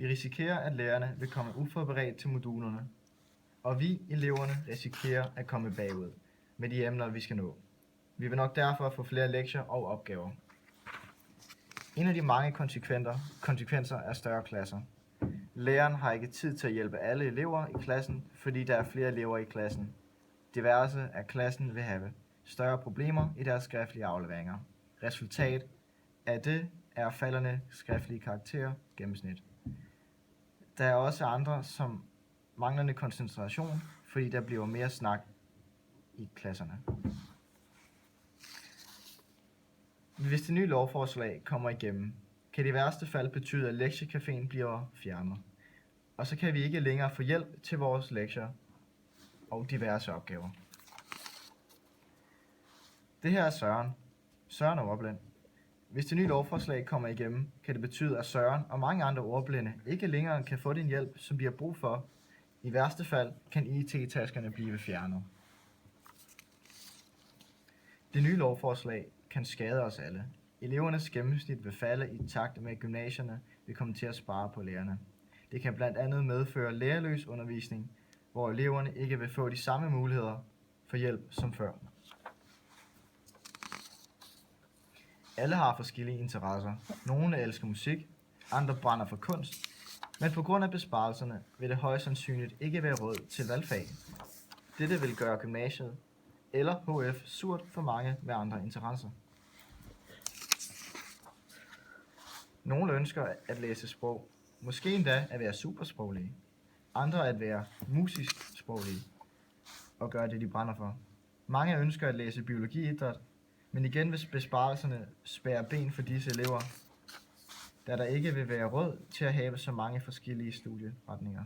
Vi risikerer, at lærerne vil komme uforberedt til modulerne, og vi, eleverne, risikerer at komme bagud med de emner, vi skal nå. Vi vil nok derfor få flere lektier og opgaver. En af de mange konsekvenser er større klasser. Læreren har ikke tid til at hjælpe alle elever i klassen, fordi der er flere elever i klassen. Diverse af klassen vil have større problemer i deres skriftlige afleveringer. Resultat af det er faldende skriftlige karakterer gennemsnit. Der er også andre som manglende koncentration, fordi der bliver mere snak i klasserne. Hvis det nye lovforslag kommer igennem, kan det i værste fald betyde, at lektiecaféen bliver fjernet. Og så kan vi ikke længere få hjælp til vores lektier og diverse opgaver. Det her er Søren er ordblind. Hvis det nye lovforslag kommer igennem, kan det betyde, at Søren og mange andre ordblinde ikke længere kan få den hjælp, som de har brug for. I værste fald kan IT-taskerne blive fjernet. Det nye lovforslag kan skade os alle. Elevernes gennemsnit vil falde i takt med, at gymnasierne vil komme til at spare på lærerne. Det kan blandt andet medføre lærerløs undervisning, hvor eleverne ikke vil få de samme muligheder for hjælp som før. Alle har forskellige interesser. Nogle elsker musik, andre brænder for kunst, men på grund af besparelserne vil det højst sandsynligt ikke være råd til valgfag. Dette vil gøre gymnasiet eller HF surt for mange med andre interesser. Nogle ønsker at læse sprog, måske endda at være supersproglige, andre at være musisk sproglige og gøre det, de brænder for. Mange ønsker at læse biologi-idræt, men igen vil besparelserne spærre ben for disse elever, da der ikke vil være råd til at have så mange forskellige studieretninger.